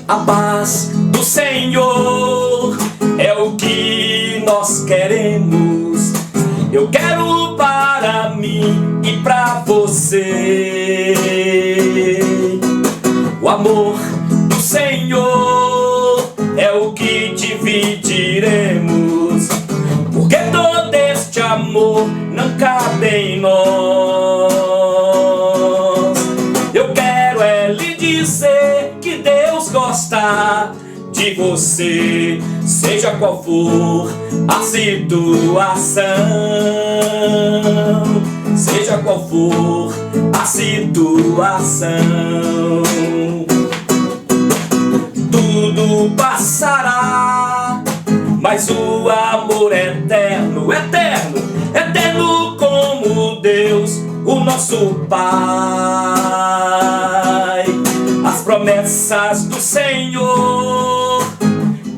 A paz do Senhor é o que nós queremos. Eu quero para mim e para você. O amor do Senhor é o que dividiremos, porque todo este amor não cabe em nós. Eu quero lhe dizer que Deus gosta de você, seja qual for a situação, seja qual for a situação. Tudo passará, mas o amor é eterno, eterno, eterno como Deus, o nosso Pai. As promessas do Senhor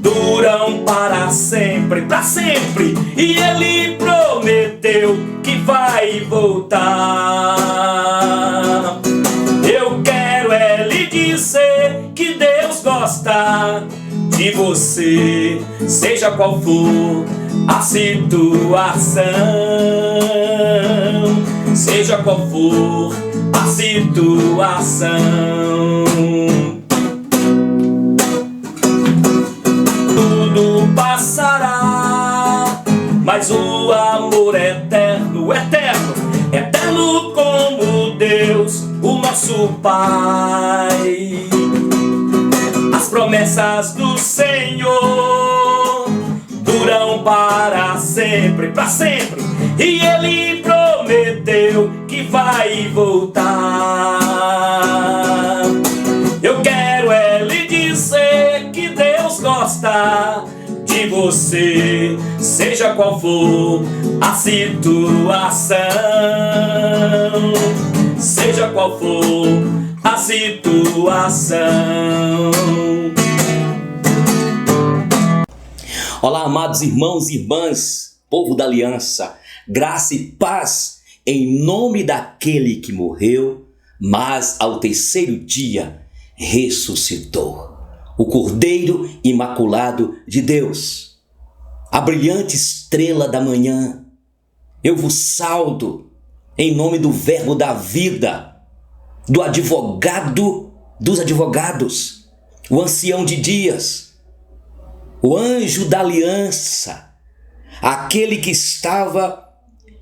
duram para sempre, e Ele prometeu que vai voltar. Eu quero lhe dizer que Deus gosta de você, seja qual for a situação, seja qual for a situação. Tudo passará, mas o amor é eterno, eterno, eterno como Deus, o nosso Pai. As promessas do Senhor duram para sempre, e Ele prometeu que vai voltar. Eu quero lhe dizer que Deus gosta de você, seja qual for a situação, seja qual for a situação. Olá, amados irmãos e irmãs, povo da aliança, graça e paz em nome daquele que morreu, mas ao terceiro dia ressuscitou, o Cordeiro Imaculado de Deus, a brilhante estrela da manhã. Eu vos saudo em nome do Verbo da vida, do advogado dos advogados, o ancião de dias, o anjo da aliança, aquele que estava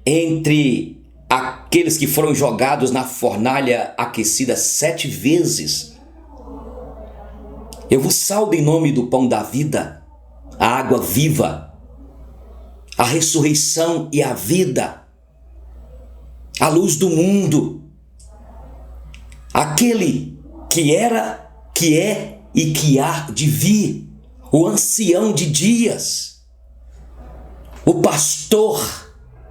entre aqueles que foram jogados na fornalha aquecida 7 vezes. Eu vos saudo em nome do pão da vida, a água viva, a ressurreição e a vida, a luz do mundo, aquele que era, que é e que há de vir, o ancião de dias, o pastor,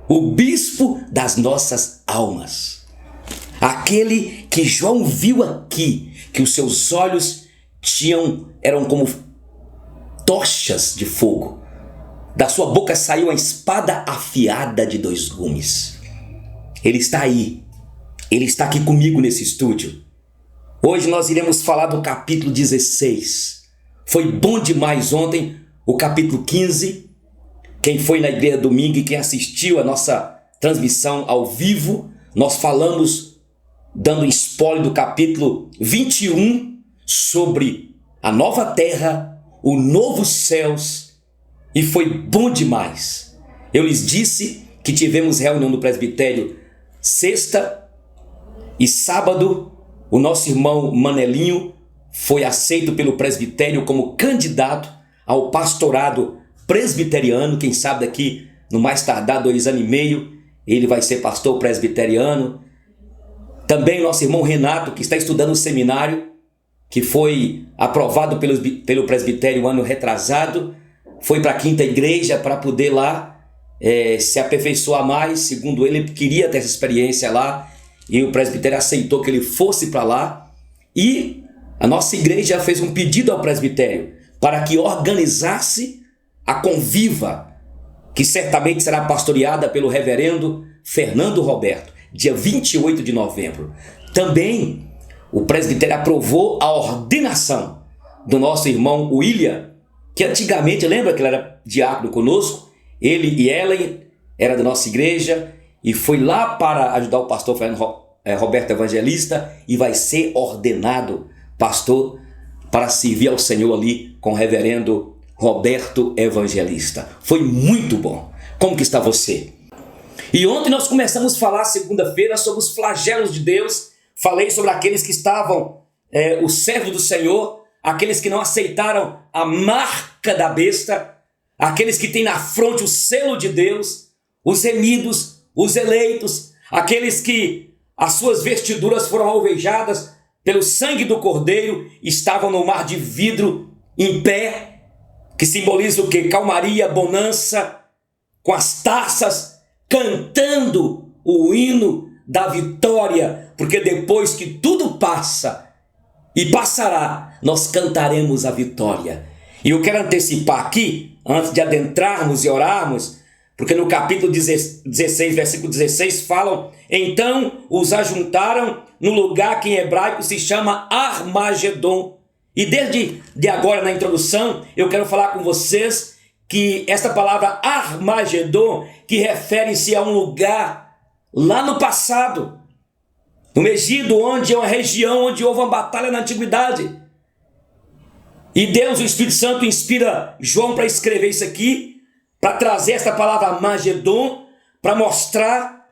o bispo das nossas almas, aquele que João viu aqui, que os seus olhos eram como tochas de fogo, da sua boca saiu uma espada afiada de 2 gumes. Ele está aí, ele está aqui comigo nesse estúdio. Hoje nós iremos falar do capítulo 16. Foi bom demais ontem o capítulo 15. Quem foi na igreja domingo e quem assistiu a nossa transmissão ao vivo, nós falamos, dando spoiler do capítulo 21, sobre a nova terra, o novo céus, e foi bom demais. Eu lhes disse que tivemos reunião no presbitério sexta e sábado. O nosso irmão Manelinho foi aceito pelo presbitério como candidato ao pastorado presbiteriano. Quem sabe daqui, no mais tardar 2 anos e meio, ele vai ser pastor presbiteriano. Também nosso irmão Renato, que está estudando no seminário, que foi aprovado pelo presbitério ano retrasado, foi para a 5ª igreja para poder lá se aperfeiçoar mais. Segundo ele queria ter essa experiência lá, e o presbitério aceitou que ele fosse para lá. E a nossa igreja fez um pedido ao presbitério para que organizasse a Conviva, que certamente será pastoreada pelo reverendo Fernando Roberto, dia 28 de novembro. Também o presbitério aprovou a ordenação do nosso irmão William, que antigamente, lembra que ele era diácono conosco? Ele e Ellen era da nossa igreja e foi lá para ajudar o pastor Roberto Evangelista e vai ser ordenado pastor para servir ao Senhor ali com o reverendo Roberto Evangelista. Foi muito bom. Como que está você? E ontem nós começamos a falar, segunda-feira, sobre os flagelos de Deus. Falei sobre aqueles que estavam, o servo do Senhor, aqueles que não aceitaram a marca da besta, aqueles que têm na fronte o selo de Deus, os remidos, os eleitos, aqueles que as suas vestiduras foram alvejadas pelo sangue do Cordeiro, estavam no mar de vidro em pé, que simboliza o quê? Calmaria, bonança, com as taças, cantando o hino da vitória, porque depois que tudo passa e passará, nós cantaremos a vitória. E eu quero antecipar aqui, antes de adentrarmos e orarmos, porque no capítulo 16, versículo 16, falam: então os ajuntaram no lugar que em hebraico se chama Armagedon. E desde agora, na introdução, eu quero falar com vocês que esta palavra Armagedon, que refere-se a um lugar lá no passado, no Egito, onde é uma região onde houve uma batalha na antiguidade. E Deus, o Espírito Santo, inspira João para escrever isso aqui, para trazer esta palavra Armagedon, para mostrar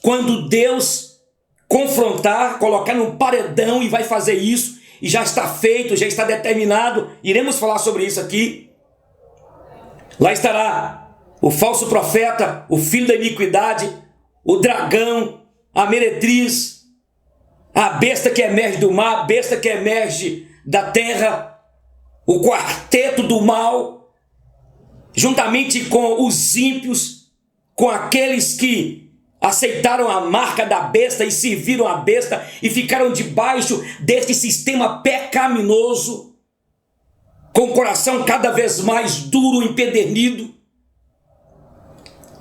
quando Deus confrontar, colocar num paredão e vai fazer isso, e já está feito, já está determinado. Iremos falar sobre isso aqui. Lá estará o falso profeta, o filho da iniquidade, o dragão, a meretriz, a besta que emerge do mar, a besta que emerge da terra, o quarteto do mal, juntamente com os ímpios, com aqueles que aceitaram a marca da besta e serviram a besta e ficaram debaixo deste sistema pecaminoso, com o coração cada vez mais duro, empedernido.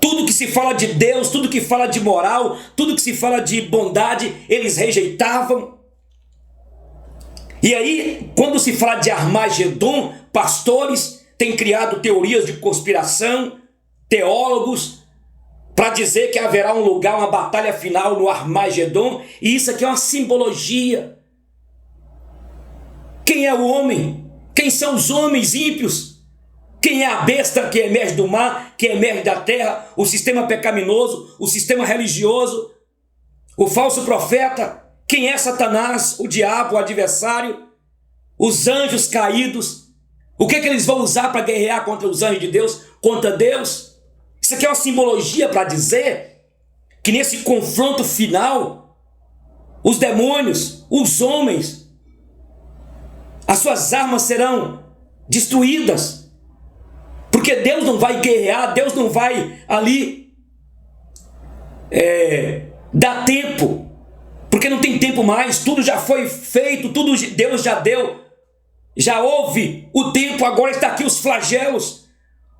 Tudo que se fala de Deus, tudo que fala de moral, tudo que se fala de bondade, eles rejeitavam. E aí, quando se fala de Armagedon, pastores têm criado teorias de conspiração, teólogos, para dizer que haverá um lugar, uma batalha final no Armagedon, e isso aqui é uma simbologia. Quem é o homem? Quem são os homens ímpios? Quem é a besta que emerge do mar, que emerge da terra, o sistema pecaminoso, o sistema religioso, o falso profeta? Quem é Satanás, o diabo, o adversário, os anjos caídos? O que eles vão usar para guerrear contra os anjos de Deus, contra Deus? Isso aqui é uma simbologia para dizer que nesse confronto final, os demônios, os homens, as suas armas serão destruídas. Porque Deus não vai guerrear, Deus não vai ali dar tempo. Porque não tem tempo mais, tudo já foi feito, tudo Deus já deu. Já houve o tempo, agora está aqui os flagelos.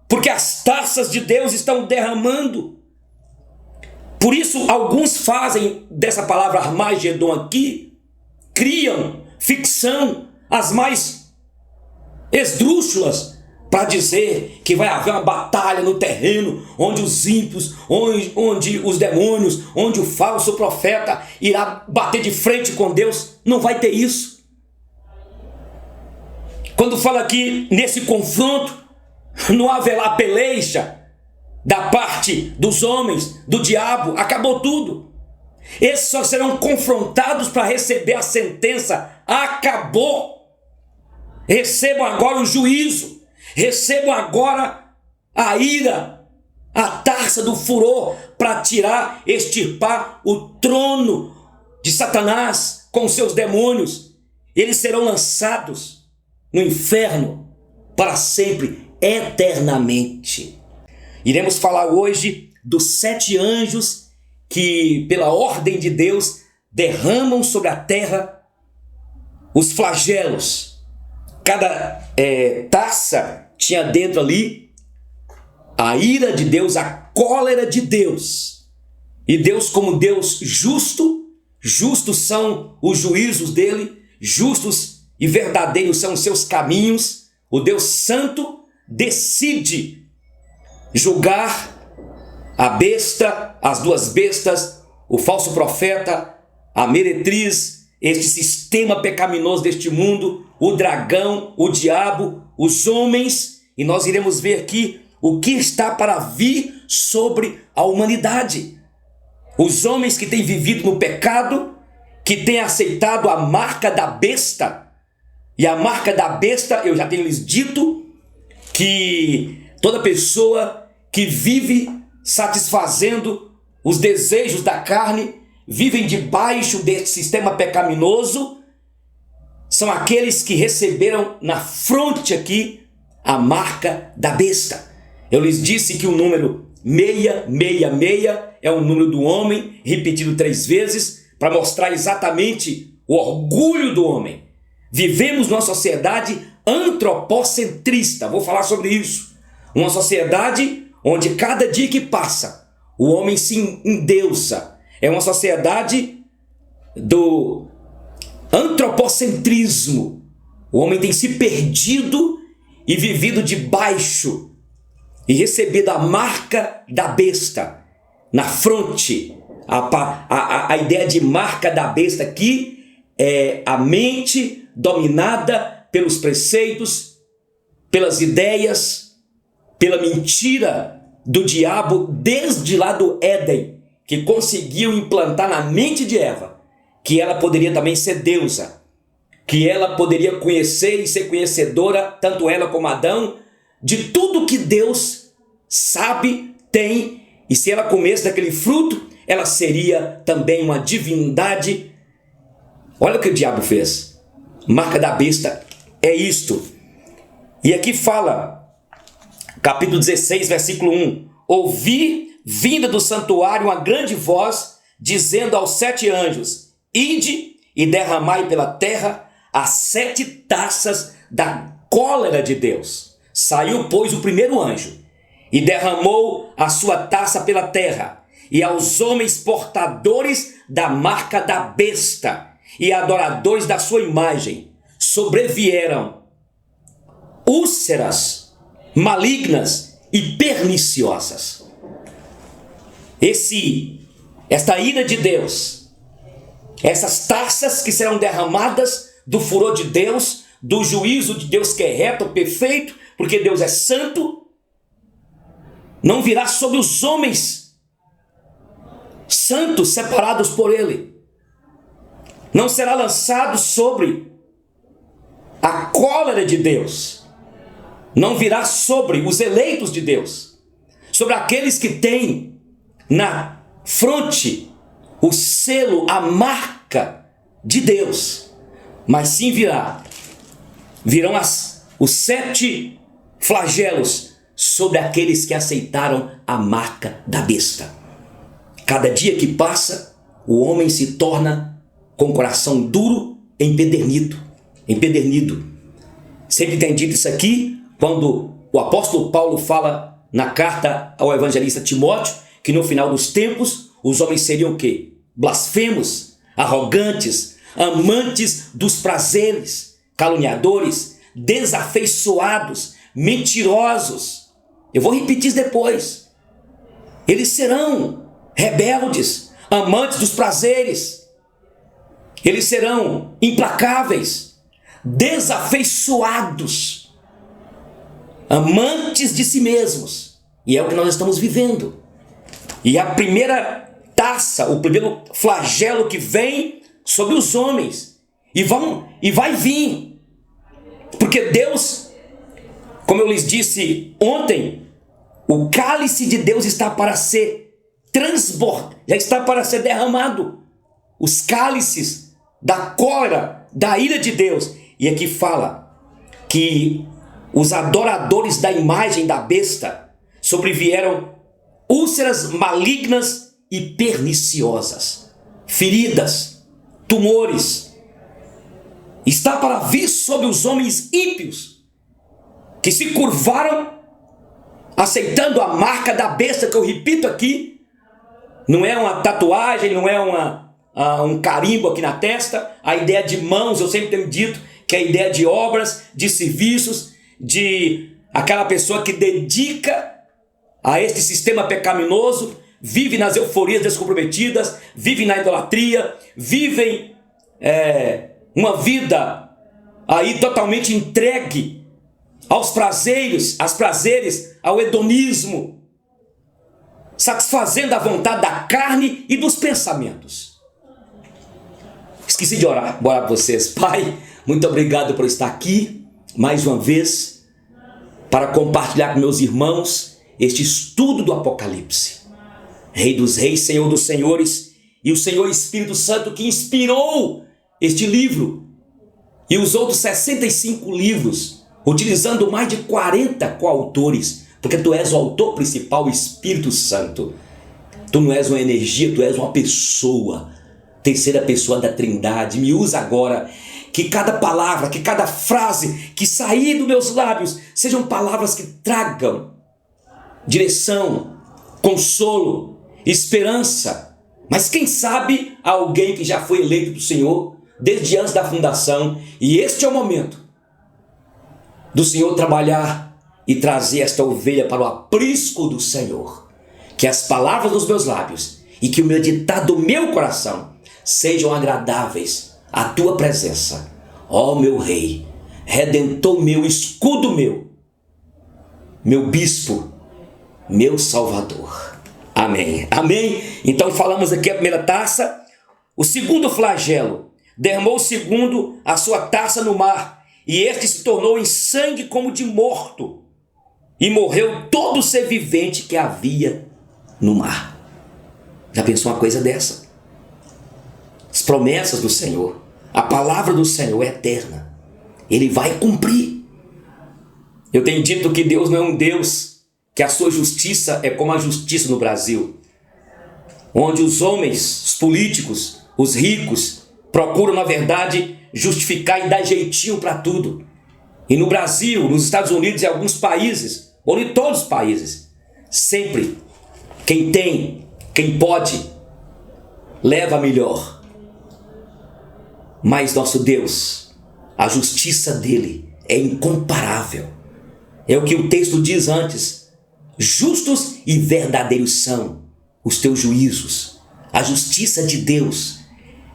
Porque as taças de Deus estão derramando. Por isso, alguns fazem dessa palavra Armagedon aqui, criam ficção, as mais esdrúxulas, para dizer que vai haver uma batalha no terreno, onde os ímpios, onde os demônios, onde o falso profeta irá bater de frente com Deus. Não vai ter isso. Quando fala aqui nesse confronto, não haverá peleja da parte dos homens, do diabo, acabou tudo. Esses só serão confrontados para receber a sentença. Acabou. Recebam agora o juízo, recebam agora a ira, a taça do furor, para tirar, extirpar o trono de Satanás com seus demônios. Eles serão lançados no inferno para sempre, eternamente. Iremos falar hoje dos 7 anjos que, pela ordem de Deus, derramam sobre a terra os flagelos. Cada taça tinha dentro ali a ira de Deus, a cólera de Deus. E Deus, como Deus justo, justos são os juízos dele, justos e verdadeiros são os seus caminhos, o Deus Santo decide julgar a besta, as duas bestas, o falso profeta, a meretriz, este sistema pecaminoso deste mundo, o dragão, o diabo, os homens, e nós iremos ver aqui o que está para vir sobre a humanidade. Os homens que têm vivido no pecado, que têm aceitado a marca da besta, e a marca da besta, eu já tenho lhes dito, que toda pessoa que vive satisfazendo os desejos da carne, vivem debaixo desse sistema pecaminoso, são aqueles que receberam na fronte aqui a marca da besta. Eu lhes disse que o número 666 é o número do homem, repetido 3 vezes, para mostrar exatamente o orgulho do homem. Vivemos numa sociedade antropocentrista, vou falar sobre isso. Uma sociedade onde cada dia que passa, o homem se endeusa. É uma sociedade do antropocentrismo. O homem tem se perdido e vivido debaixo e recebido a marca da besta na fronte. A ideia de marca da besta aqui é a mente dominada pelos preceitos, pelas ideias, pela mentira do diabo desde lá do Éden, que conseguiu implantar na mente de Eva que ela poderia também ser deusa, que ela poderia conhecer e ser conhecedora, tanto ela como Adão, de tudo que Deus sabe, tem, e se ela comesse daquele fruto, ela seria também uma divindade. Olha o que o diabo fez. Marca da besta é isto. E aqui fala, capítulo 16, versículo 1. Ouvi, vinda do santuário, uma grande voz, dizendo aos 7 anjos: ide e derramai pela terra as 7 taças da cólera de Deus. Saiu, pois, o primeiro anjo, e derramou a sua taça pela terra, e aos homens portadores da marca da besta, e adoradores da sua imagem, sobrevieram úlceras malignas e perniciosas. Esta ira de Deus, essas taças que serão derramadas do furor de Deus, do juízo de Deus que é reto, perfeito, porque Deus é santo, não virá sobre os homens santos separados por Ele. Não será lançado sobre a cólera de Deus. Não virá sobre os eleitos de Deus, sobre aqueles que têm na fronte o selo, a marca de Deus. Mas sim virão os 7 flagelos sobre aqueles que aceitaram a marca da besta. Cada dia que passa, o homem se torna com o coração duro, empedernido. Sempre tem dito isso aqui, quando o apóstolo Paulo fala na carta ao evangelista Timóteo, que no final dos tempos, os homens seriam o quê? Blasfemos, arrogantes, amantes dos prazeres, caluniadores, desafeiçoados, mentirosos. Eu vou repetir isso depois. Eles serão rebeldes, amantes dos prazeres. Eles serão implacáveis, desafeiçoados, amantes de si mesmos. E é o que nós estamos vivendo. E a primeira taça, o primeiro flagelo que vem sobre os homens, e vai vir, porque Deus, como eu lhes disse ontem, o cálice de Deus está para ser transbordado, já está para ser derramado, os cálices da cólera, da ira de Deus. E aqui fala que os adoradores da imagem da besta sobrevieram úlceras malignas e perniciosas, feridas, tumores. Está para vir sobre os homens ímpios que se curvaram aceitando a marca da besta, que eu repito aqui, não é uma tatuagem, não é um carimbo aqui na testa, a ideia de mãos, eu sempre tenho dito que é a ideia de obras, de serviços, de aquela pessoa que dedica a este sistema pecaminoso, vive nas euforias descomprometidas, vive na idolatria, vivem uma vida aí totalmente entregue aos prazeres, ao hedonismo, satisfazendo a vontade da carne e dos pensamentos. Esqueci de orar para vocês. Pai, muito obrigado por estar aqui mais uma vez para compartilhar com meus irmãos este estudo do Apocalipse. Rei dos reis, Senhor dos senhores, e o Senhor Espírito Santo que inspirou este livro e os outros 65 livros, utilizando mais de 40 coautores, porque tu és o autor principal, o Espírito Santo. Tu não és uma energia, tu és uma pessoa, terceira pessoa da Trindade. Me usa agora, que cada palavra, que cada frase que sair dos meus lábios sejam palavras que tragam direção, consolo, esperança. Mas quem sabe alguém que já foi eleito do Senhor desde antes da fundação, e este é o momento do Senhor trabalhar e trazer esta ovelha para o aprisco do Senhor. Que as palavras dos meus lábios e que o meditar do meu coração sejam agradáveis à tua presença, ó meu Rei, Redentor meu, escudo meu bispo, meu Salvador. Amém. Amém. Então falamos aqui a primeira taça. O segundo flagelo: derramou o segundo a sua taça no mar, e este se tornou em sangue como de morto, e morreu todo ser vivente que havia no mar. Já pensou uma coisa dessa? As promessas do Senhor, a palavra do Senhor é eterna. Ele vai cumprir. Eu tenho dito que Deus não é um Deus que a sua justiça é como a justiça no Brasil, onde os homens, os políticos, os ricos procuram, na verdade, justificar e dar jeitinho para tudo. E no Brasil, nos Estados Unidos e alguns países, ou em todos os países, sempre quem tem, quem pode, leva melhor. Mas nosso Deus, a justiça dele é incomparável. É o que o texto diz antes: justos e verdadeiros são os teus juízos. A justiça de Deus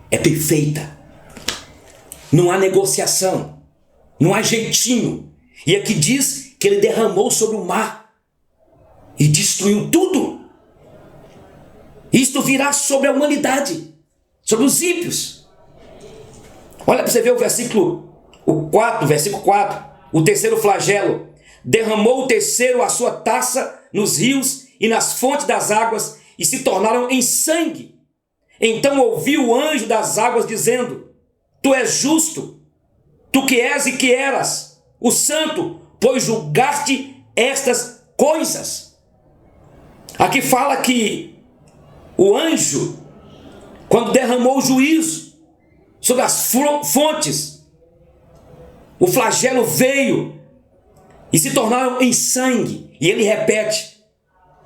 é perfeita. Não há negociação, não há jeitinho. E aqui diz que ele derramou sobre o mar e destruiu tudo. Isto virá sobre a humanidade, sobre os ímpios. Olha para você ver o versículo 4, o terceiro flagelo. Derramou o terceiro a sua taça nos rios e nas fontes das águas, e se tornaram em sangue. Então ouvi o anjo das águas dizendo: tu és justo, tu que és e que eras, o santo, pois julgaste estas coisas. Aqui fala que o anjo, quando derramou o juízo sobre as fontes, o flagelo veio e se tornaram em sangue. E ele repete: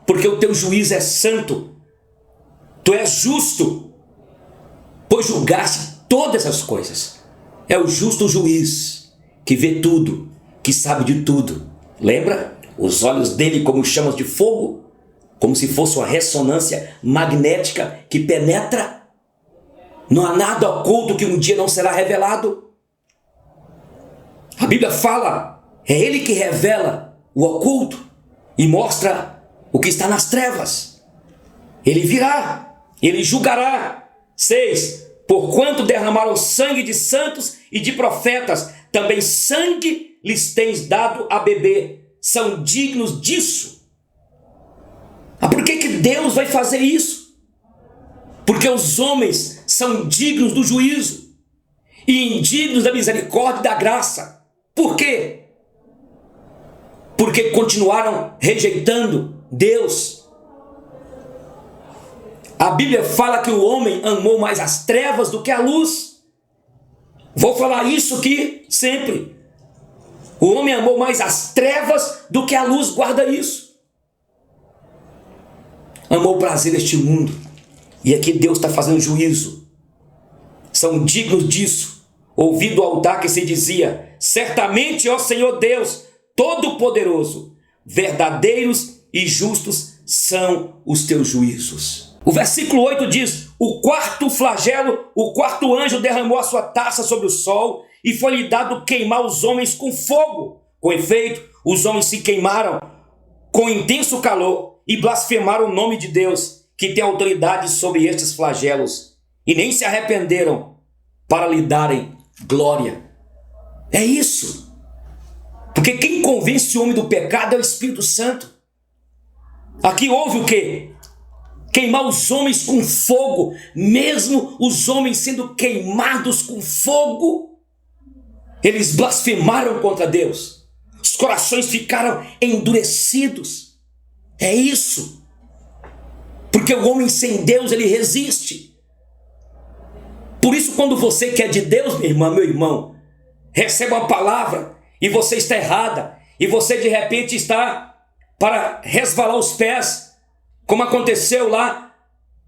porque o teu juízo é santo, tu és justo, pois julgaste todas essas coisas. É o justo juiz que vê tudo, que sabe de tudo. Lembra? Os olhos dele como chamas de fogo, como se fosse uma ressonância magnética que penetra. Não há nada oculto que um dia não será revelado. A Bíblia fala, é ele que revela o oculto e mostra o que está nas trevas. Ele virá, ele julgará. 6. Porquanto derramaram sangue de santos e de profetas, também sangue lhes tens dado a beber. São dignos disso. Por que Deus vai fazer isso? Porque os homens são dignos do juízo e indignos da misericórdia e da graça. Por quê? Porque continuaram rejeitando Deus. A Bíblia fala que o homem amou mais as trevas do que a luz. Vou falar isso aqui sempre. O homem amou mais as trevas do que a luz, guarda isso. Amou o prazer deste mundo. E aqui Deus está fazendo juízo. São dignos disso. ouvi do altar que se dizia: certamente, ó Senhor Deus Todo-Poderoso, verdadeiros e justos são os teus juízos. O versículo 8 diz: o quarto flagelo, o quarto anjo derramou a sua taça sobre o sol, e foi-lhe dado queimar os homens com fogo. Com efeito, os homens se queimaram com intenso calor e blasfemaram o nome de Deus, que tem autoridade sobre estes flagelos, e nem se arrependeram para lhe darem glória. É isso. Porque quem convence o homem do pecado é o Espírito Santo. Aqui houve o quê? Queimar os homens com fogo. Mesmo os homens sendo queimados com fogo, eles blasfemaram contra Deus. Os corações ficaram endurecidos. É isso. Porque o homem sem Deus, ele resiste. Por isso, quando você que é de Deus, minha irmã, meu irmão, recebe uma palavra e você está errada, e você de repente está para resvalar os pés, como aconteceu lá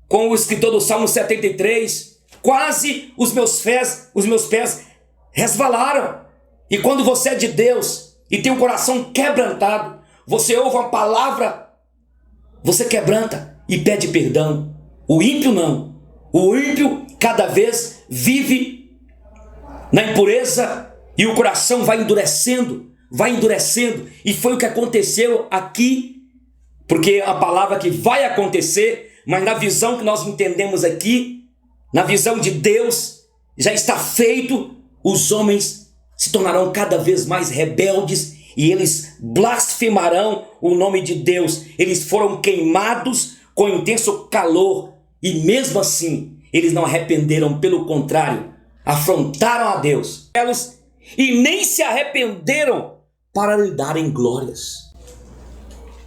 com o escritor do Salmo 73, quase os meus pés resvalaram. E quando você é de Deus e tem o coração quebrantado, você ouve uma palavra, você quebranta e pede perdão. O ímpio não. O ímpio cada vez vive na impureza e o coração vai endurecendo, e foi o que aconteceu aqui, porque a palavra que vai acontecer, mas na visão que nós entendemos aqui, na visão de Deus, já está feito. Os homens se tornarão cada vez mais rebeldes e eles blasfemarão o nome de Deus. Eles foram queimados com intenso calor e mesmo assim eles não arrependeram, pelo contrário, afrontaram a Deus e nem se arrependeram para lhe darem glórias.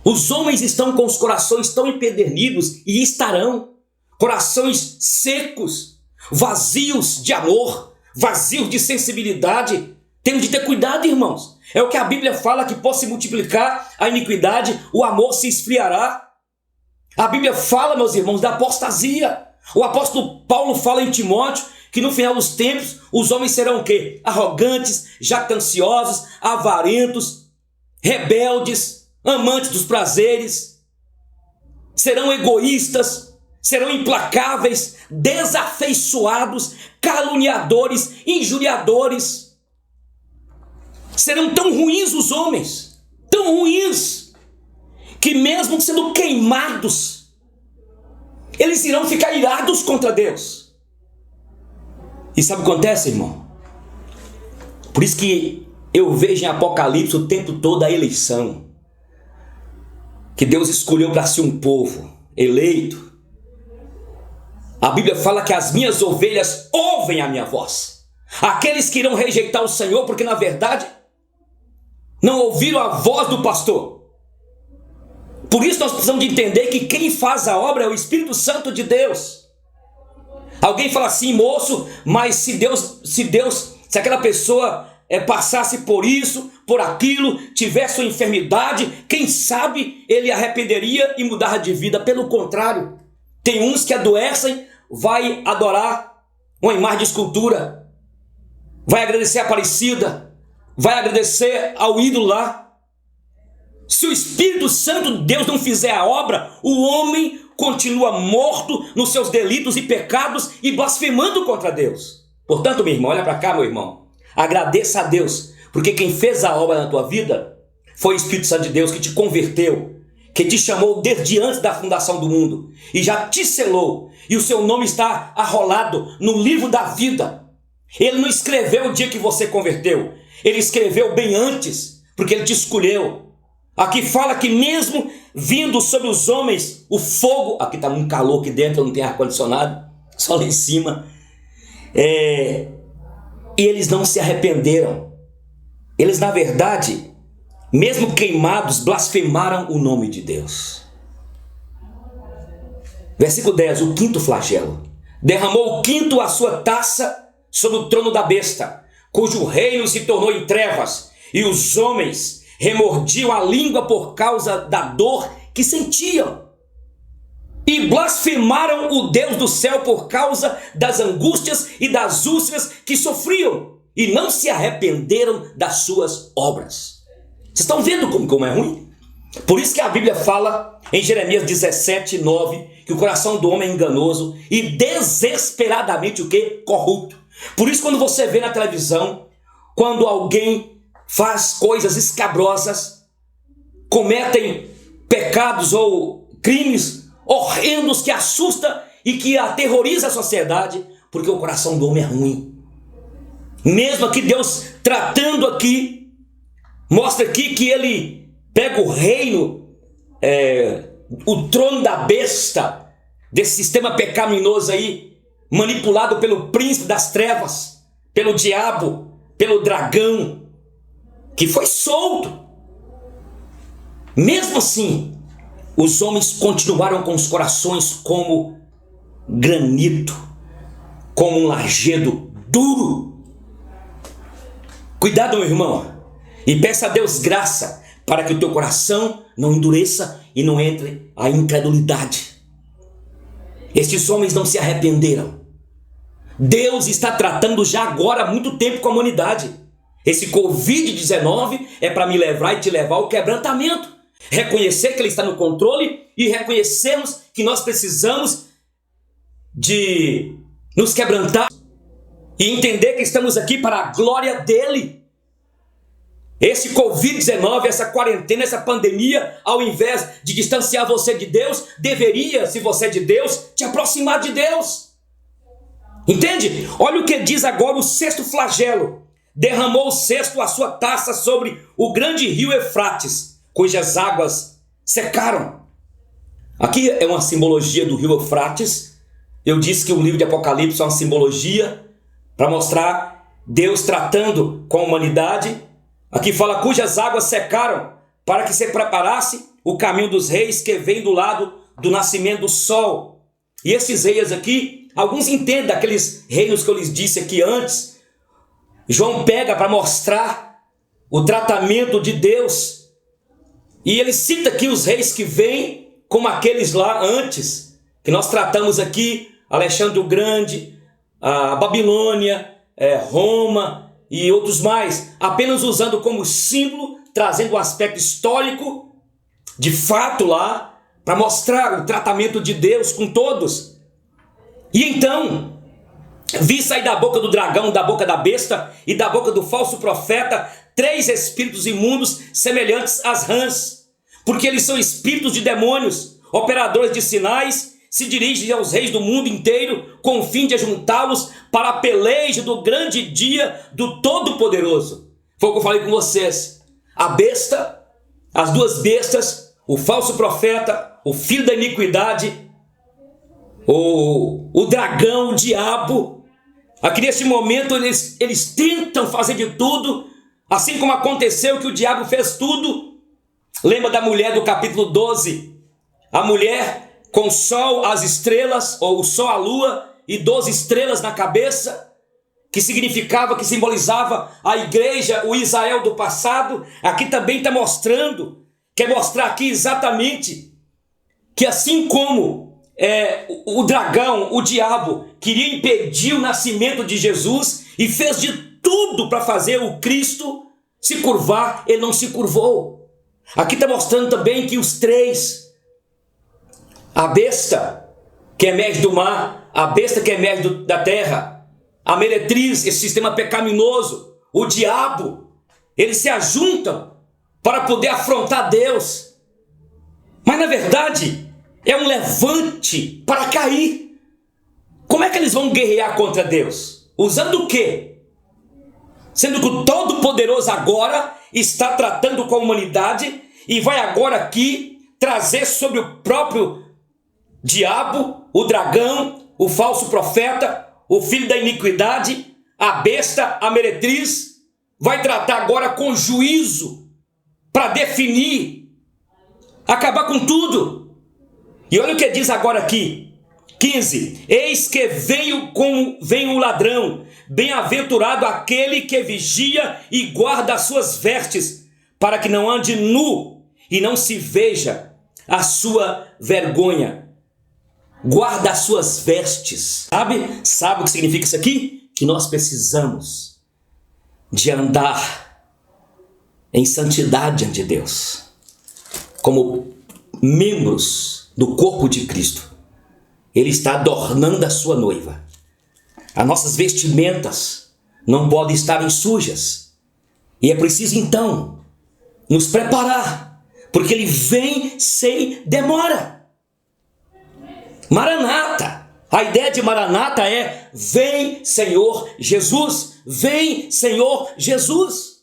Os homens estão com os corações tão empedernidos e estarão corações secos, vazios de amor, vazios de sensibilidade. Temos de ter cuidado, irmãos. É o que a Bíblia fala, que por se multiplicar a iniquidade, o amor se esfriará. A Bíblia fala, meus irmãos, da apostasia. O apóstolo Paulo fala em Timóteo que no final dos tempos os homens serão o quê? Arrogantes, jactanciosos, avarentos, rebeldes, amantes dos prazeres, serão egoístas, serão implacáveis, desafeiçoados, caluniadores, injuriadores. Serão tão ruins os homens, tão ruins, que mesmo sendo queimados, eles irão ficar irados contra Deus. E sabe o que acontece, irmão? Por isso que eu vejo em Apocalipse o tempo todo a eleição. Que Deus escolheu para si um povo eleito. A Bíblia fala que as minhas ovelhas ouvem a minha voz. Aqueles que irão rejeitar o Senhor, porque na verdade não ouviram a voz do pastor. Por isso nós precisamos de entender que quem faz a obra é o Espírito Santo de Deus. Alguém fala assim: moço, mas se aquela pessoa passasse por isso, por aquilo, tivesse uma enfermidade, quem sabe ele arrependeria e mudar de vida. Pelo contrário, tem uns que adoecem, vai adorar uma imagem de escultura, vai agradecer a Aparecida, vai agradecer ao ídolo lá. Se o Espírito Santo de Deus não fizer a obra, o homem continua morto nos seus delitos e pecados e blasfemando contra Deus. Portanto, meu irmão, olha para cá, meu irmão. Agradeça a Deus, porque quem fez a obra na tua vida foi o Espírito Santo de Deus, que te converteu, que te chamou desde antes da fundação do mundo e já te selou, e o seu nome está arrolado no livro da vida. Ele não escreveu o dia que você converteu, ele escreveu bem antes, porque ele te escolheu. Aqui fala que mesmo vindo sobre os homens o fogo, aqui está um calor aqui dentro, não tem ar-condicionado, só lá em cima, e eles não se arrependeram. Eles, na verdade, mesmo queimados, blasfemaram o nome de Deus. Versículo 10, o quinto flagelo. Derramou o quinto a sua taça sobre o trono da besta, cujo reino se tornou em trevas, e os homens remordiam a língua por causa da dor que sentiam. e blasfemaram o Deus do céu por causa das angústias e das úlceras que sofriam, e não se arrependeram das suas obras. Vocês estão vendo como é ruim? Por isso que a Bíblia fala em Jeremias 17, 9, que o coração do homem é enganoso e desesperadamente o quê? Corrupto. Por isso, quando você vê na televisão, quando alguém faz coisas escabrosas, cometem pecados ou crimes horrendos que assustam e que aterroriza a sociedade, porque o coração do homem é ruim. Mesmo aqui Deus tratando aqui, mostra aqui que ele pega o reino, o trono da besta, desse sistema pecaminoso aí, manipulado pelo príncipe das trevas, pelo diabo, pelo dragão, que foi solto. Mesmo assim, os homens continuaram com os corações como granito, como um lajedo duro. Cuidado, meu irmão, e peça a Deus graça para que o teu coração não endureça e não entre a incredulidade. Estes homens não se arrependeram. Deus está tratando já agora há muito tempo com a humanidade. Esse Covid-19 é para me levar e te levar ao quebrantamento. Reconhecer que Ele está no controle e reconhecermos que nós precisamos de nos quebrantar e entender que estamos aqui para a glória dEle. Esse Covid-19, essa quarentena, essa pandemia, ao invés de distanciar você de Deus, deveria, se você é de Deus, te aproximar de Deus. Entende? Olha o que diz agora o sexto flagelo. Derramou o sexto a sua taça sobre o grande rio Eufrates, cujas águas secaram. Aqui é uma simbologia do rio Eufrates. Eu disse que o livro de Apocalipse é uma simbologia para mostrar Deus tratando com a humanidade. Aqui fala, cujas águas secaram, para que se preparasse o caminho dos reis que vem do lado do nascimento do sol. E esses reis aqui, alguns entendem aqueles reinos que eu lhes disse aqui antes. João pega para mostrar o tratamento de Deus. E ele cita aqui os reis que vêm como aqueles lá antes, que nós tratamos aqui, Alexandre o Grande, a Babilônia, Roma e outros mais, apenas usando como símbolo, trazendo um aspecto histórico, de fato lá, para mostrar o tratamento de Deus com todos. E então, vi sair da boca do dragão, da boca da besta e da boca do falso profeta, 3 espíritos imundos semelhantes às rãs, porque eles são espíritos de demônios, operadores de sinais, se dirigem aos reis do mundo inteiro com o fim de ajuntá-los para a peleja do grande dia do Todo-Poderoso. Foi o que eu falei com vocês. A besta, as 2 bestas, o falso profeta, o filho da iniquidade, o dragão, o diabo. Aqui nesse momento eles tentam fazer de tudo, assim como aconteceu que o diabo fez tudo. Lembra da mulher do capítulo 12? A mulher com o sol, as estrelas, ou o sol, a lua e 12 estrelas na cabeça, que significava, que simbolizava a igreja, o Israel do passado. Aqui também está mostrando, quer mostrar aqui exatamente que assim como o dragão, o diabo, queria impedir o nascimento de Jesus e fez de tudo para fazer o Cristo se curvar, ele não se curvou. Aqui está mostrando também que os 3, a besta que emerge do mar, a besta que emerge da terra, a meretriz, esse sistema pecaminoso, o diabo, eles se ajuntam para poder afrontar Deus. Mas na verdade é um levante para cair. Como é que eles vão guerrear contra Deus? Usando o quê? Sendo que o Todo-Poderoso agora está tratando com a humanidade e vai agora aqui trazer sobre o próprio diabo, o dragão, o falso profeta, o filho da iniquidade, a besta, a meretriz, vai tratar agora com juízo para definir, acabar com tudo. E olha o que diz agora aqui, 15: eis que vem o ladrão, bem-aventurado aquele que vigia e guarda as suas vestes, para que não ande nu e não se veja a sua vergonha. guarda as suas vestes. Sabe o que significa isso aqui? Que nós precisamos de andar em santidade diante de Deus, como membros do corpo de Cristo. Ele está adornando a sua noiva. As nossas vestimentas não podem estar sujas. E é preciso então nos preparar, porque ele vem sem demora. Maranata. A ideia de Maranata é: vem, Senhor Jesus, vem, Senhor Jesus.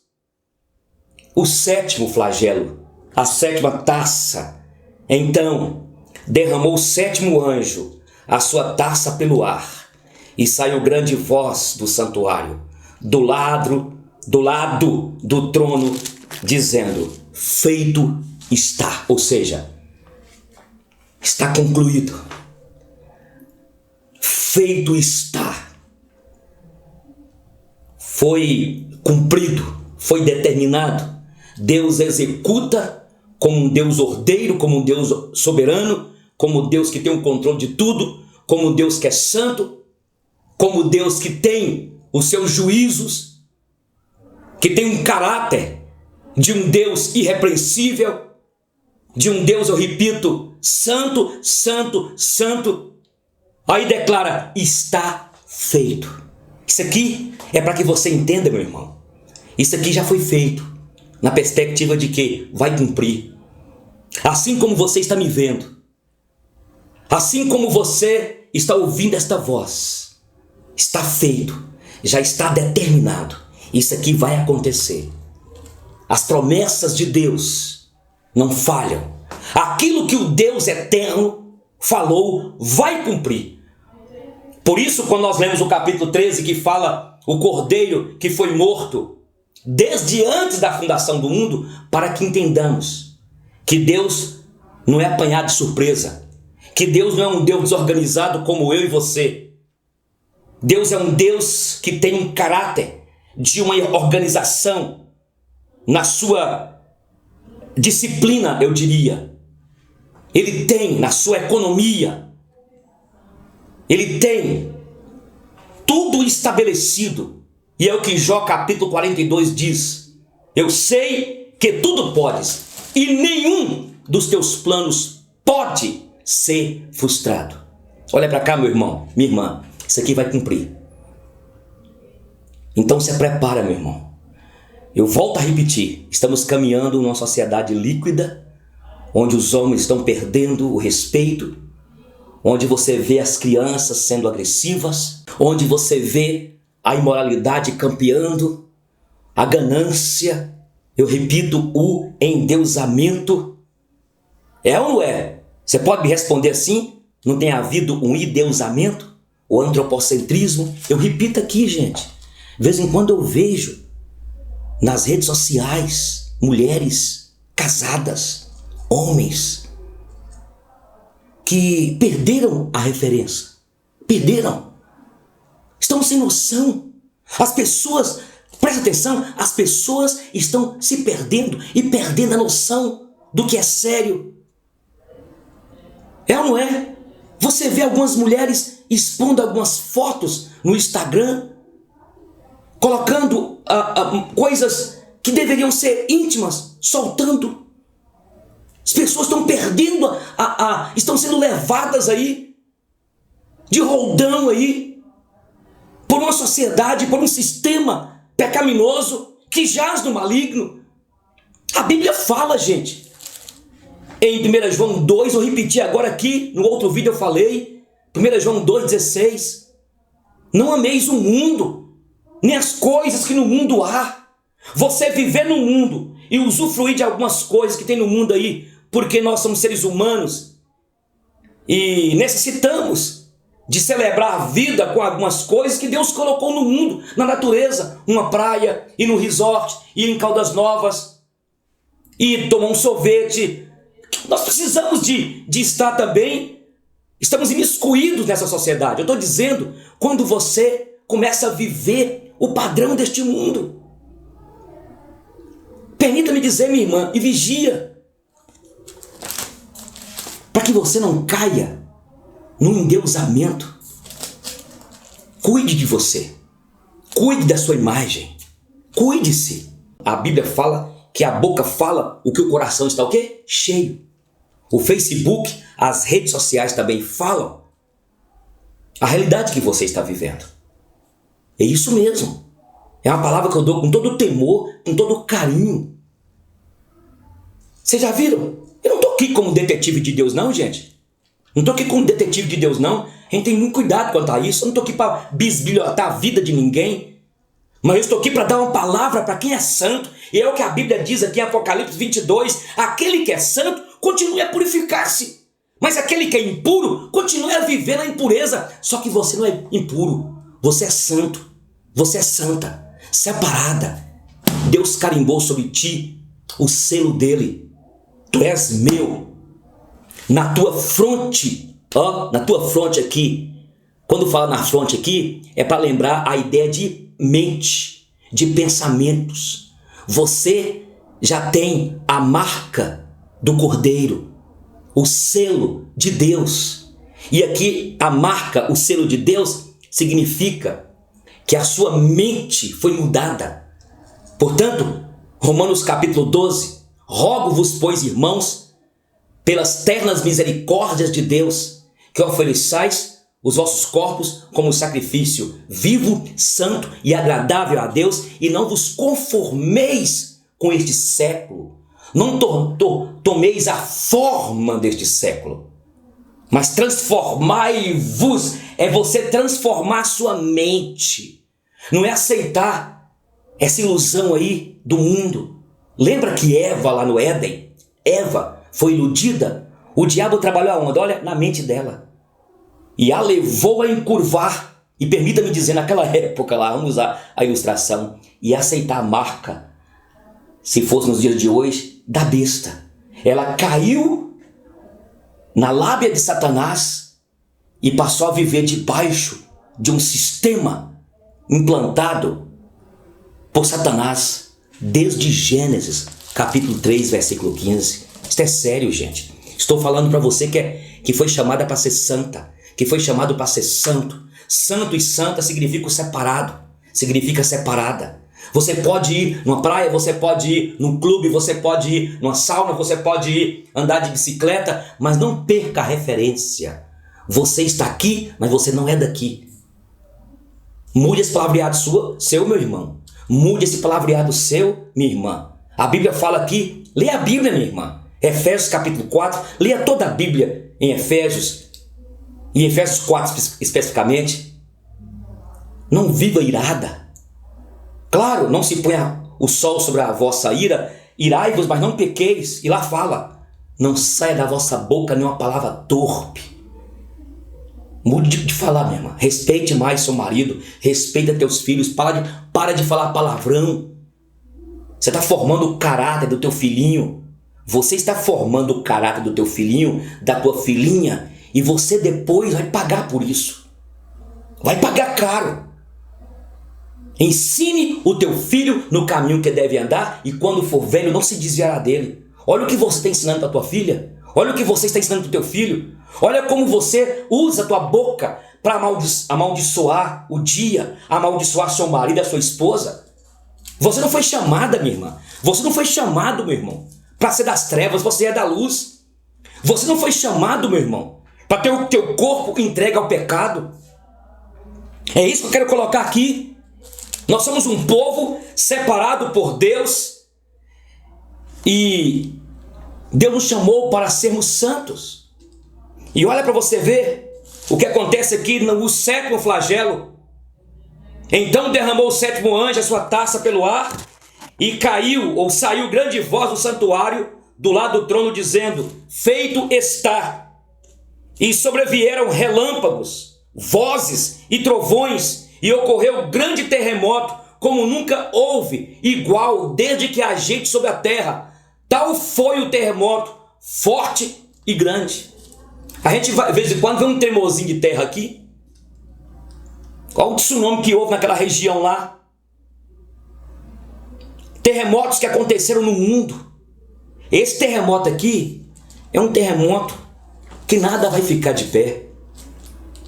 O sétimo flagelo, a sétima taça. Então derramou o sétimo anjo a sua taça pelo ar, e saiu grande voz do santuário, do lado do trono, dizendo: feito está. Ou seja, está concluído. Feito está. Foi cumprido, foi determinado. Deus executa como um Deus ordeiro, como um Deus soberano, como Deus que tem o controle de tudo, como Deus que é santo, como Deus que tem os seus juízos, que tem um caráter de um Deus irrepreensível, de um Deus, eu repito, santo, santo, santo. Aí declara: está feito. Isso aqui é para que você entenda, meu irmão. Isso aqui já foi feito, na perspectiva de que vai cumprir. Assim como você está me vendo, assim como você está ouvindo esta voz, está feito, já está determinado. Isso aqui vai acontecer. As promessas de Deus não falham. Aquilo que o Deus eterno falou vai cumprir. Por isso, quando nós lemos o capítulo 13, que fala o cordeiro que foi morto desde antes da fundação do mundo, para que entendamos que Deus não é apanhado de surpresa, que Deus não é um Deus desorganizado como eu e você. Deus é um Deus que tem um caráter de uma organização na sua disciplina, eu diria. Ele tem na sua economia, ele tem tudo estabelecido. E é o que Jó capítulo 42 diz: eu sei que tudo podes, e nenhum dos teus planos pode ser frustrado. Olha para cá, meu irmão, minha irmã, isso aqui vai cumprir. Então se prepara, meu irmão. Eu volto a repetir: estamos caminhando numa sociedade líquida, onde os homens estão perdendo o respeito, onde você vê as crianças sendo agressivas, onde você vê a imoralidade campeando, a ganância, eu repito, o endeusamento. É ou não é? Você pode me responder assim? Não tem havido um endeusamento? O antropocentrismo? Eu repito aqui, gente. De vez em quando eu vejo nas redes sociais mulheres casadas, homens que perderam a referência. Perderam. Estão sem noção. As pessoas, presta atenção, as pessoas estão se perdendo e perdendo a noção do que é sério. É ou não é? Você vê algumas mulheres expondo algumas fotos no Instagram, colocando coisas que deveriam ser íntimas, soltando. As pessoas estão perdendo, estão sendo levadas aí, de roldão aí, por uma sociedade, por um sistema pecaminoso que jaz no maligno. A Bíblia fala, gente, em 1 João 2, eu repeti agora aqui, no outro vídeo eu falei, 1 João 2,16, não ameis o mundo, nem as coisas que no mundo há. Você viver no mundo e usufruir de algumas coisas que tem no mundo aí, porque nós somos seres humanos e necessitamos de celebrar a vida com algumas coisas que Deus colocou no mundo, na natureza, uma praia, ir no resort, ir em Caldas Novas, e tomar um sorvete. Nós precisamos de estar também, estamos imiscuídos nessa sociedade. Eu estou dizendo, quando você começa a viver o padrão deste mundo. Permita-me dizer, minha irmã, e vigia, para que você não caia no endeusamento. Cuide de você. Cuide da sua imagem. Cuide-se. A Bíblia fala que a boca fala o que o coração está o quê? Cheio. O Facebook, as redes sociais também falam a realidade que você está vivendo. É isso mesmo. É uma palavra que eu dou com todo temor, com todo carinho. Vocês já viram? Eu não estou aqui como detetive de Deus não, gente. Não estou aqui como detetive de Deus não. A gente tem muito cuidado quanto a isso. Eu não estou aqui para bisbilhotar a vida de ninguém. Mas eu estou aqui para dar uma palavra para quem é santo. E é o que a Bíblia diz aqui em Apocalipse 22. Aquele que é santo continue a purificar-se. Mas aquele que é impuro continue a viver na impureza. Só que você não é impuro. Você é santo. Você é santa. Separada. Deus carimbou sobre ti o selo dele. Tu és meu. Na tua fronte. Na tua fronte aqui. Quando fala na fronte aqui, é para lembrar a ideia de mente, de pensamentos. Você já tem a marca do Cordeiro, o selo de Deus. E aqui a marca, o selo de Deus, significa que a sua mente foi mudada. Portanto, Romanos capítulo 12, rogo-vos, pois, irmãos, pelas ternas misericórdias de Deus, que ofereçais os vossos corpos como sacrifício vivo, santo e agradável a Deus, e não vos conformeis com este século. Não tomeis a forma deste século, mas transformai-vos. É você transformar a sua mente. Não é aceitar essa ilusão aí do mundo. Lembra que Eva lá no Éden, Eva foi iludida? O diabo trabalhou aonde? Olha, na mente dela. E a levou a encurvar. E permita-me dizer, naquela época lá, vamos usar a ilustração, e aceitar a marca, se fosse nos dias de hoje, da besta. Ela caiu na lábia de Satanás e passou a viver debaixo de um sistema implantado por Satanás desde Gênesis, capítulo 3, versículo 15. Isto é sério, gente. Estou falando para você que foi chamada para ser santa, que foi chamado para ser santo. Santo e santa significa separado, significa separada. Você pode ir numa praia, você pode ir num clube, você pode ir numa sauna, você pode ir andar de bicicleta, mas não perca a referência. Você está aqui, mas você não é daqui. Mude esse palavreado seu, meu irmão. Mude esse palavreado seu, minha irmã. A Bíblia fala aqui, lê a Bíblia, minha irmã. Efésios capítulo 4, leia toda a Bíblia em Efésios. Em Efésios 4 especificamente. Não viva irada. Claro, não se ponha o sol sobre a vossa ira. Irai-vos, mas não pequeis. E lá fala, não saia da vossa boca nenhuma palavra torpe. Mude de falar, minha irmã. Respeite mais seu marido. Respeita teus filhos. Para de falar palavrão. Você está formando o caráter do teu filhinho. Você está formando o caráter do teu filhinho, da tua filhinha. E você depois vai pagar por isso. Vai pagar caro. Ensine o teu filho no caminho que deve andar. E quando for velho, não se desviará dele. Olha o que você está ensinando para tua filha. Olha o que você está ensinando para o teu filho. Olha como você usa a tua boca para amaldiçoar o dia, amaldiçoar seu marido, a sua esposa. Você não foi chamada, minha irmã. Você não foi chamado, meu irmão, para ser das trevas, você é da luz. Você não foi chamado, meu irmão, para ter o teu corpo entregue ao pecado. É isso que eu quero colocar aqui. Nós somos um povo separado por Deus e Deus nos chamou para sermos santos. E olha para você ver o que acontece aqui no sétimo flagelo. Então derramou o sétimo anjo a sua taça pelo ar e saiu grande voz do santuário do lado do trono dizendo: feito está. E sobrevieram relâmpagos, vozes e trovões, e ocorreu grande terremoto, como nunca houve igual desde que há gente sobre a terra. Tal foi o terremoto, forte e grande. A gente vai, de vez em quando, vê um tremorzinho de terra aqui. Qual o tsunami que houve naquela região lá? Terremotos que aconteceram no mundo. Esse terremoto aqui é um terremoto que nada vai ficar de pé.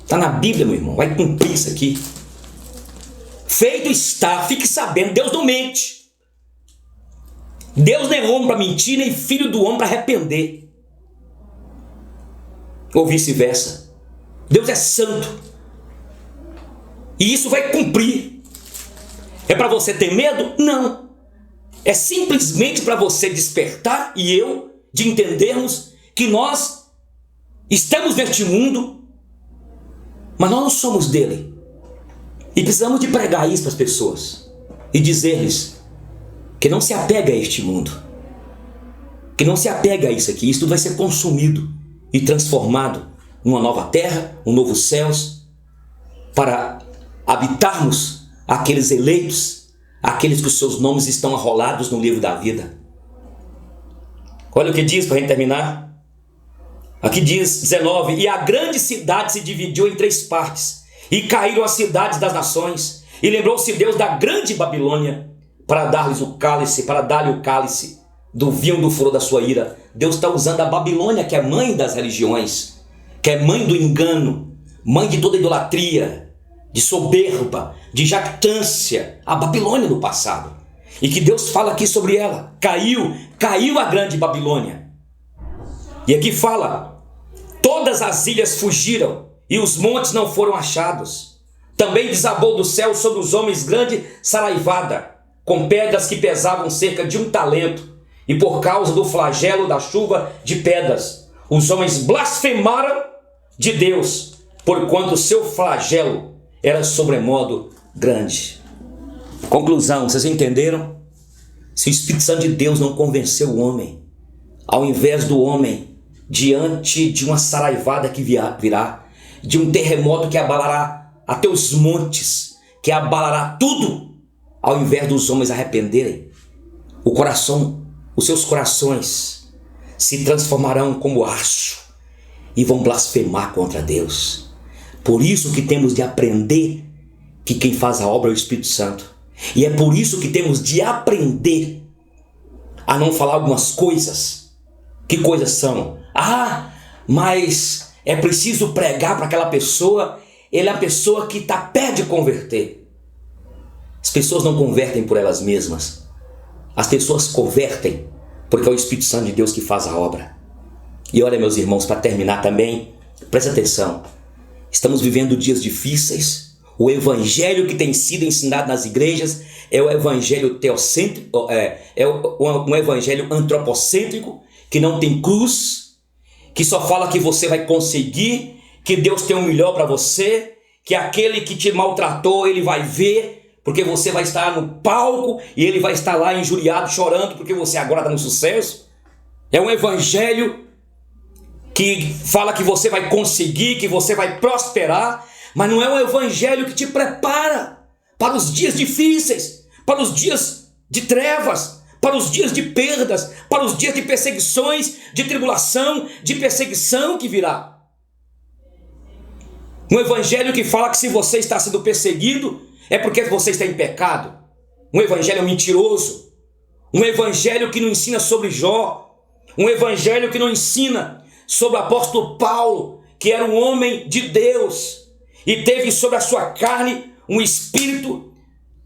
Está na Bíblia, meu irmão. Vai cumprir isso aqui. Feito está, fique sabendo, Deus não mente. Deus não é homem para mentir, nem filho do homem para arrepender. Ou vice-versa. Deus é santo. E isso vai cumprir. É para você ter medo? Não. É simplesmente para você despertar e eu de entendermos que nós estamos neste mundo, mas nós não somos dele. E precisamos de pregar isso para as pessoas e dizer-lhes que não se apega a este mundo, que não se apega a isso aqui. Isso tudo vai ser consumido e transformado numa nova terra, um novo céus, para habitarmos aqueles eleitos, aqueles que os seus nomes estão arrolados no livro da vida. Olha o que diz para a gente terminar. Aqui diz 19: e a grande cidade se dividiu em 3 partes, e caíram as cidades das nações, e lembrou-se Deus da grande Babilônia, para dar-lhe o cálice do vinho do furor da sua ira. Deus está usando a Babilônia, que é mãe das religiões, que é mãe do engano, mãe de toda idolatria, de soberba, de jactância, a Babilônia no passado. E que Deus fala aqui sobre ela. Caiu a grande Babilônia. E aqui fala: todas as ilhas fugiram, e os montes não foram achados. Também desabou do céu sobre os homens grande saraivada, com pedras que pesavam cerca de 1 talento. E por causa do flagelo da chuva de pedras, os homens blasfemaram de Deus, porquanto o seu flagelo era sobremodo grande. Conclusão, vocês entenderam? Se o Espírito Santo de Deus não convenceu o homem, ao invés do homem, diante de uma saraivada que virá, de um terremoto que abalará até os montes, que abalará tudo, ao invés dos homens arrependerem, os seus corações se transformarão como aço e vão blasfemar contra Deus. Por isso que temos de aprender que quem faz a obra é o Espírito Santo. E é por isso que temos de aprender a não falar algumas coisas. Que coisas são? Mas é preciso pregar para aquela pessoa. Ele é a pessoa que está perto de converter. As pessoas não convertem por elas mesmas. As pessoas convertem porque é o Espírito Santo de Deus que faz a obra. E olha, meus irmãos, para terminar também, presta atenção. Estamos vivendo dias difíceis. O evangelho que tem sido ensinado nas igrejas é o evangelho teocêntrico, um evangelho antropocêntrico, que não tem cruz, que só fala que você vai conseguir, que Deus tem o melhor para você, que aquele que te maltratou, ele vai ver, porque você vai estar no palco e ele vai estar lá injuriado, chorando, porque você agora está no sucesso. É um evangelho que fala que você vai conseguir, que você vai prosperar, mas não é um evangelho que te prepara para os dias difíceis, para os dias de trevas, para os dias de perdas, para os dias de perseguições, de tribulação, de perseguição que virá. Um evangelho que fala que se você está sendo perseguido, é porque você está em pecado. Um evangelho mentiroso. Um evangelho que não ensina sobre Jó. Um evangelho que não ensina sobre o apóstolo Paulo, que era um homem de Deus e teve sobre a sua carne um espírito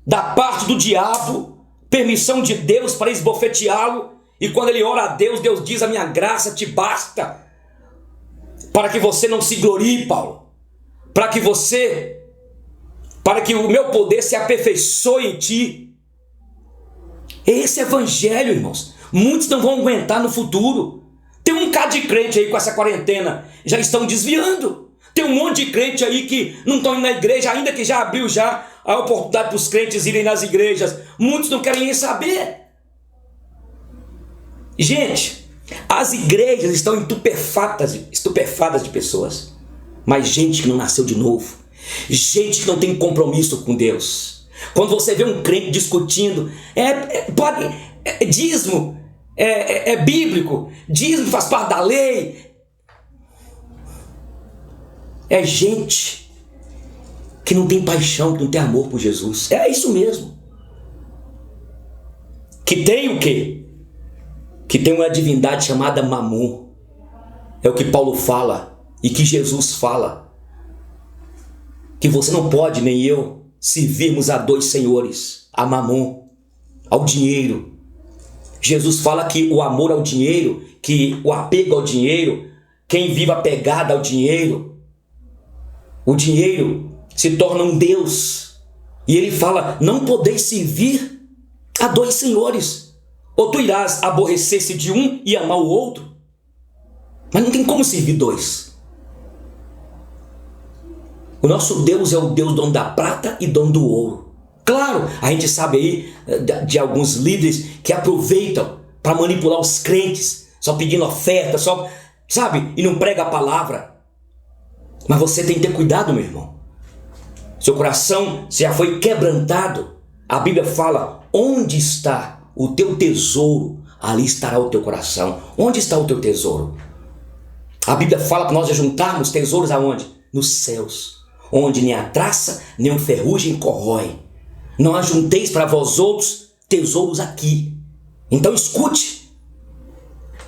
da parte do diabo, permissão de Deus para esbofeteá-lo. E quando ele ora a Deus, Deus diz: a minha graça te basta, para que você não se glorie, Paulo, para que o meu poder se aperfeiçoe em ti. Esse evangelho, irmãos, muitos não vão aguentar no futuro. Tem um bocado de crente aí com essa quarentena, já estão desviando. Tem um monte de crente aí que não estão indo na igreja, ainda que já abriu já a oportunidade para os crentes irem nas igrejas. Muitos não querem nem saber. Gente, as igrejas estão estupefadas de pessoas. Mas gente que não nasceu de novo, gente que não tem compromisso com Deus. Quando você vê um crente discutindo, dízimo é bíblico, dízimo faz parte da lei. É gente que não tem paixão, que não tem amor por Jesus. É isso mesmo. Que tem o quê? Que tem uma divindade chamada Mamon. É o que Paulo fala e que Jesus fala. que você não pode, nem eu, servirmos a dois senhores, a Mamon, ao dinheiro. Jesus fala que o amor ao dinheiro, que o apego ao dinheiro, quem vive apegado ao dinheiro, o dinheiro se torna um Deus. E ele fala, não podeis servir a dois senhores. Ou tu irás aborrecer-se de um e amar o outro. Mas não tem como servir dois. O nosso Deus é o Deus dono da prata e dono do ouro. Claro, a gente sabe aí de alguns líderes que aproveitam para manipular os crentes, só pedindo oferta, só, sabe, e não prega a palavra. Mas você tem que ter cuidado, meu irmão. Seu coração já foi quebrantado. A Bíblia fala, onde está o teu tesouro, ali estará o teu coração. Onde está o teu tesouro? A Bíblia fala para nós juntarmos tesouros aonde? Nos céus, onde nem a traça, nem o ferrugem corrói. Não ajunteis para vós outros tesouros aqui. Então escute,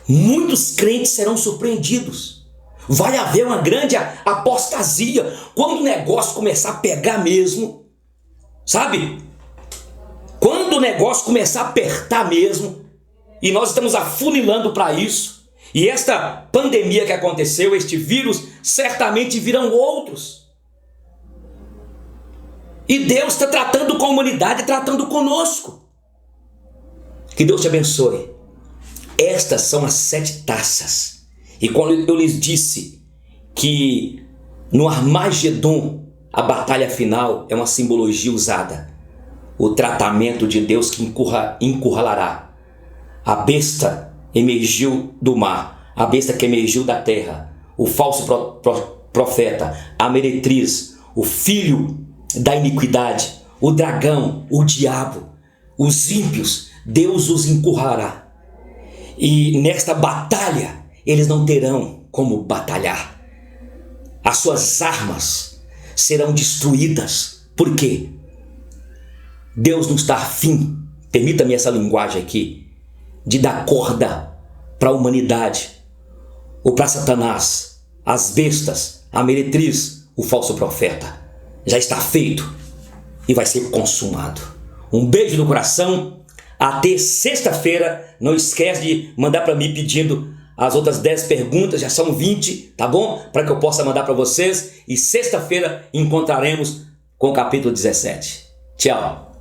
muitos crentes serão surpreendidos. Vai haver uma grande apostasia quando o negócio começar a pegar mesmo, sabe? Quando o negócio começar a apertar mesmo, e nós estamos afunilando para isso, e esta pandemia que aconteceu, este vírus, certamente virão outros. E Deus está tratando com a humanidade, tratando conosco. Que Deus te abençoe. Estas são as 7 taças. E quando eu lhes disse que no Armagedon, a batalha final é uma simbologia usada, o tratamento de Deus que encurralará. A besta emergiu do mar, a besta que emergiu da terra, o falso profeta, a meretriz, o filho da iniquidade, o dragão, o diabo, os ímpios, Deus os encurralará. E nesta batalha, eles não terão como batalhar. As suas armas serão destruídas. Por quê? Deus não está afim, permita-me essa linguagem aqui, de dar corda para a humanidade, ou para Satanás, as bestas, a meretriz, o falso profeta. Já está feito e vai ser consumado. Um beijo no coração. Até sexta-feira. Não esquece de mandar para mim pedindo as outras 10 perguntas. Já são 20, tá bom? Para que eu possa mandar para vocês. E sexta-feira encontraremos com o capítulo 17. Tchau.